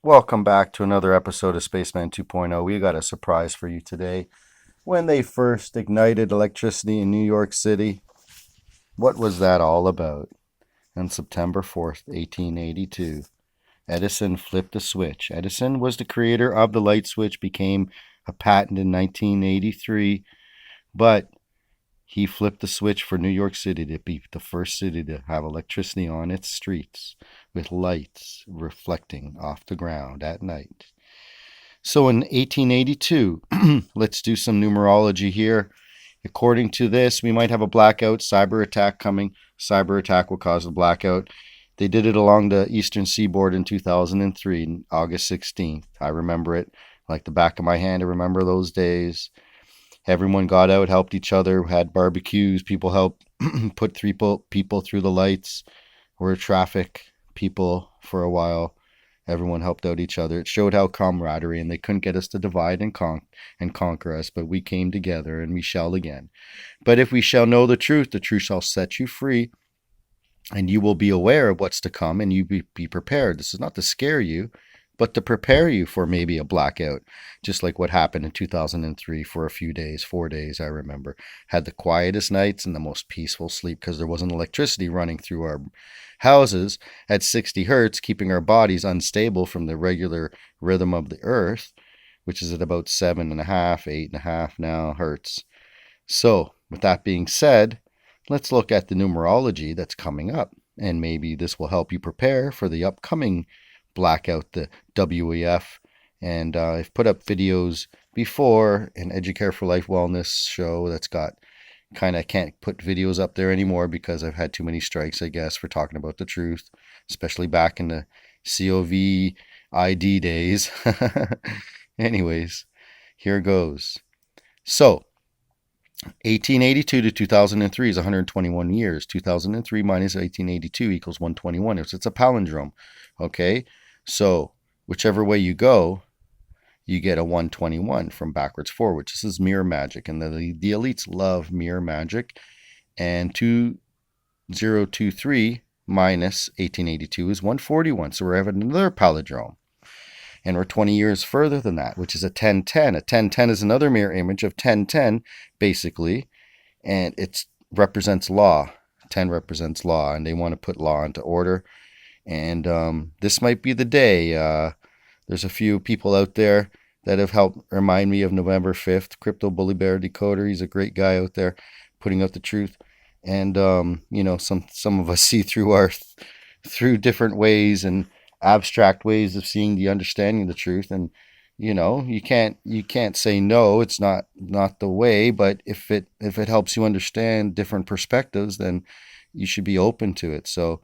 Welcome back to another episode of Spaceman 2.0. We got a surprise for you today. When they first ignited electricity in New York City, what was that all about? On September 4th, 1882, Edison flipped a switch. Edison was the creator of the light switch, became a patent in 1983, but he flipped the switch for New York City to be the first city to have electricity on its streets with lights reflecting off the ground at night. So in 1882, let's do some numerology here. According to this, we might have a blackout, cyber attack coming. Cyber attack will cause a blackout. They did it along the eastern seaboard in 2003, August 16th. I remember it like the back of my hand. I remember those days. Everyone got out, helped each other, had barbecues. People helped put three people through the lights. Were traffic people for a while. Everyone helped out each other. It showed how camaraderie, and they couldn't get us to divide and conquer us, but we came together, and we shall again. But if we shall know the truth shall set you free, and you will be aware of what's to come, and you be prepared. This is not to scare you, but to prepare you for maybe a blackout, just like what happened in 2003 for a few days, 4 days, I remember. Had the quietest nights and the most peaceful sleep because there wasn't electricity running through our houses at 60 hertz, keeping our bodies unstable from the regular rhythm of the earth, which is at about 7.5, 8.5 now hertz. So, with that being said, let's look at the numerology that's coming up, and maybe this will help you prepare for the upcoming blackout, the WEF. And I've put up videos before, an Educare for Life wellness show that's got can't put videos up there anymore because I've had too many strikes, I guess, for talking about the truth, especially back in the COVID days. Anyways, here goes. So 1882 to 2003 is 121 years. 2003 minus 1882 equals 121. It's a palindrome. Okay, so whichever way you go, you get a 121 from backwards forward. This is mirror magic, and the elites love mirror magic. And 2023 minus 1882 is 141. So we're having another palindrome. And we're 20 years further than that, which is a 1010. A 1010 is another mirror image of 1010, basically, and it represents law. 10 represents law, and they want to put law into order. And this might be the day. There's a few people out there that have helped remind me of November 5th. Crypto Bully Bear Decoder, he's a great guy out there putting out the truth. And, some of us see through different ways and abstract ways of seeing the understanding of the truth. And, you can't say no, it's not the way, but if it helps you understand different perspectives, then you should be open to it. So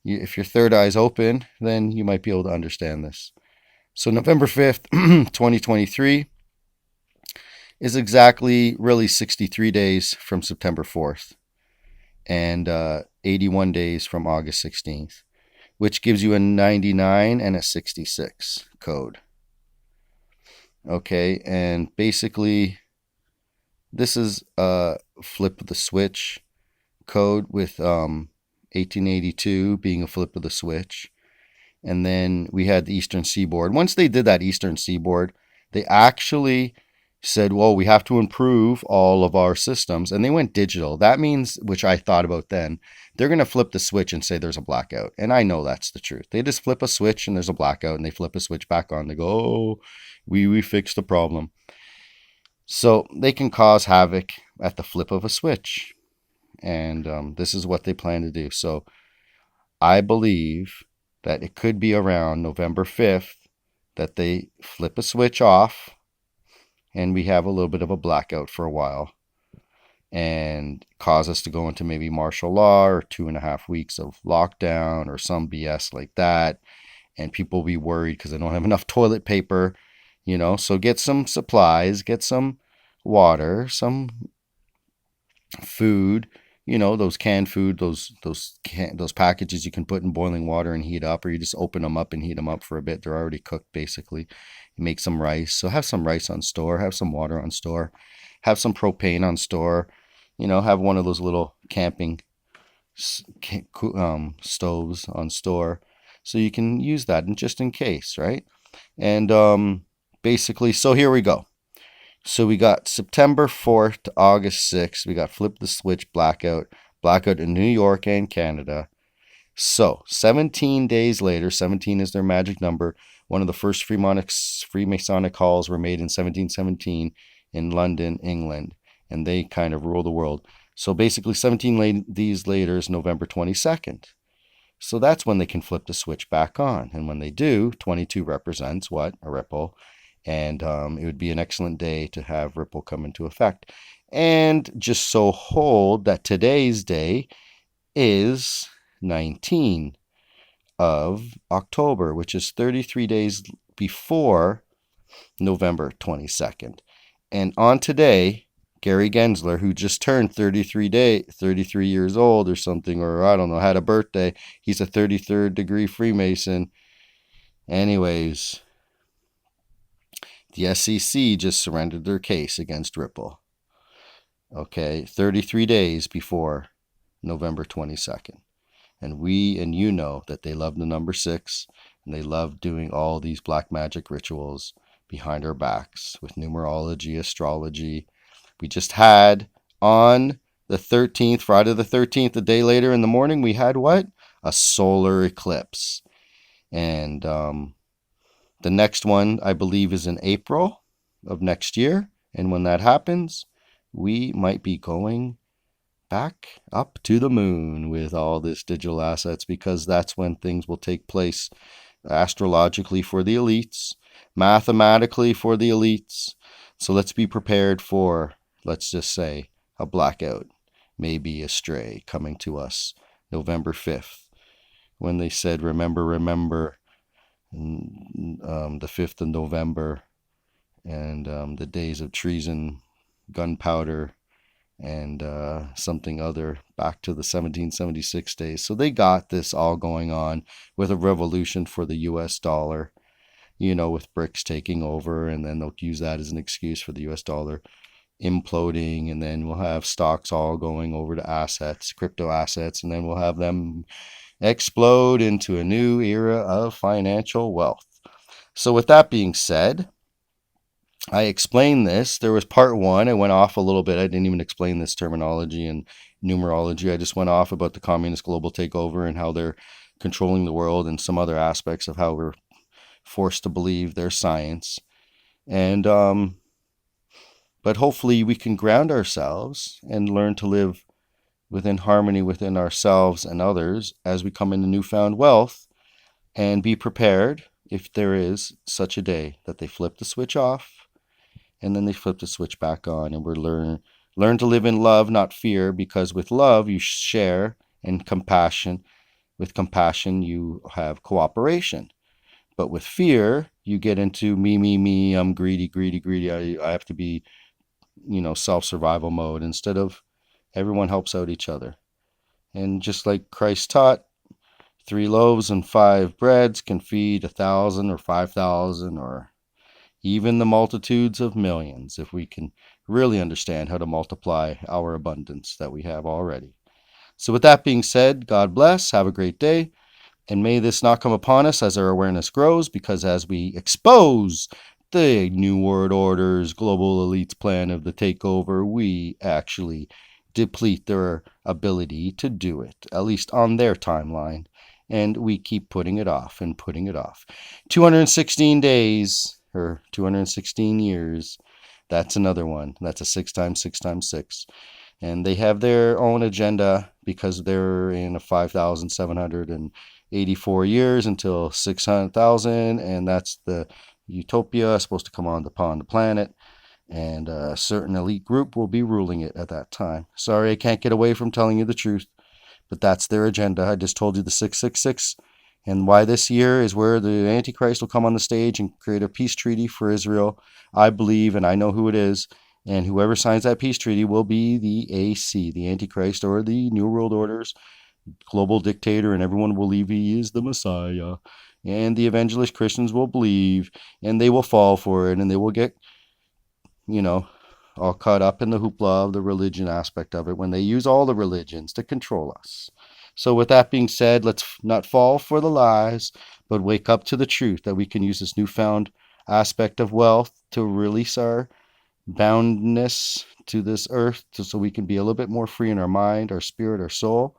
if your third eye is open, then you might be able to understand this. So November 5th, 2023 is exactly really 63 days from September 4th and 81 days from August 16th, which gives you a 99 and a 66 code. Okay, and basically this is a flip of the switch code with 1882 being a flip of the switch. And then we had the Eastern Seaboard. Once they did that Eastern Seaboard, they actually said, well, we have to improve all of our systems. And they went digital. That means, which I thought about then, they're going to flip the switch and say there's a blackout. And I know that's the truth. They just flip a switch and there's a blackout, and they flip a switch back on. They go, oh, we fixed the problem. So they can cause havoc at the flip of a switch. And this is what they plan to do. So I believe that it could be around November 5th that they flip a switch off and we have a little bit of a blackout for a while and cause us to go into maybe martial law or 2.5 weeks of lockdown or some BS like that. And people will be worried because they don't have enough toilet paper, so get some supplies, get some water, some food, those canned food, those packages you can put in boiling water and heat up, or you just open them up and heat them up for a bit. They're already cooked, basically. You make some rice. So have some rice on store, have some water on store, have some propane on store, have one of those little camping stoves on store. So you can use that just in case, right? And basically, so here we go. So we got September 4th to August 6th. We got Flip the Switch, Blackout, Blackout in New York and Canada. So 17 days later, 17 is their magic number. One of the first Freemasonic halls were made in 1717 in London, England, and they kind of rule the world. So basically 17 days later is November 22nd. So that's when they can flip the switch back on. And when they do, 22 represents what? A ripple. And it would be an excellent day to have ripple come into effect. And just so hold that today's day is 19 of October, which is 33 days before November 22nd. And on today, Gary Gensler, who just turned 33 years old or something, or I don't know, had a birthday. He's a 33rd degree Freemason. Anyways, the SEC just surrendered their case against Ripple. Okay, 33 days before November 22nd. And we and you know that they love the number 6, and they love doing all these black magic rituals behind our backs with numerology, astrology. We just had on the 13th, Friday the 13th, a day later in the morning, we had what? A solar eclipse. And the next one, I believe, is in April of next year. And when that happens, we might be going back up to the moon with all this digital assets, because that's when things will take place astrologically for the elites, mathematically for the elites. So let's be prepared for, let's just say, a blackout, maybe a stray coming to us November 5th, when they said, remember, the 5th of November, and the days of treason, gunpowder, and something other, back to the 1776 days. So they got this all going on with a revolution for the US dollar, with BRICS taking over, and then they'll use that as an excuse for the US dollar imploding, and then we'll have stocks all going over to assets, crypto assets, and then we'll have them explode into a new era of financial wealth. So with that being said, I explained this. There was part 1. I went off a little bit. I didn't even explain this terminology and numerology. I just went off about the communist global takeover and how they're controlling the world, and some other aspects of how we're forced to believe their science. And but hopefully we can ground ourselves and learn to live within harmony within ourselves and others as we come into newfound wealth, and be prepared if there is such a day that they flip the switch off and then they flip the switch back on, and we're learn to live in love, not fear, because with love you share, and compassion, with compassion you have cooperation. But with fear you get into me, I'm greedy, I have to be, self-survival mode, instead of everyone helps out each other. And just like Christ taught, 3 loaves and 5 breads can feed 1,000 or 5,000 or even the multitudes of millions, if we can really understand how to multiply our abundance that we have already. So with that being said, God bless, have a great day, and may this not come upon us as our awareness grows, because as we expose the New World Order's global elites plan of the takeover, we actually deplete their ability to do it, at least on their timeline. And we keep putting it off and putting it off. 216 days, or 216 years, that's another one. That's a 6 times 6 times 6. And they have their own agenda, because they're in a 5,784 years until 600,000, and that's the utopia supposed to come upon the planet, and a certain elite group will be ruling it at that time. Sorry, I can't get away from telling you the truth, but that's their agenda. I just told you the 666, and why this year is where the Antichrist will come on the stage and create a peace treaty for Israel. I believe, and I know who it is, and whoever signs that peace treaty will be the AC, the Antichrist, or the New World Order's global dictator, and everyone will believe he is the Messiah. And the evangelist Christians will believe, and they will fall for it, and they will get, all caught up in the hoopla of the religion aspect of it, when they use all the religions to control us. So with that being said, let's not fall for the lies, but wake up to the truth that we can use this newfound aspect of wealth to release our boundness to this earth so we can be a little bit more free in our mind, our spirit, our soul,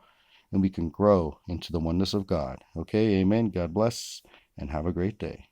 and we can grow into the oneness of God. Okay, amen. God bless, and have a great day.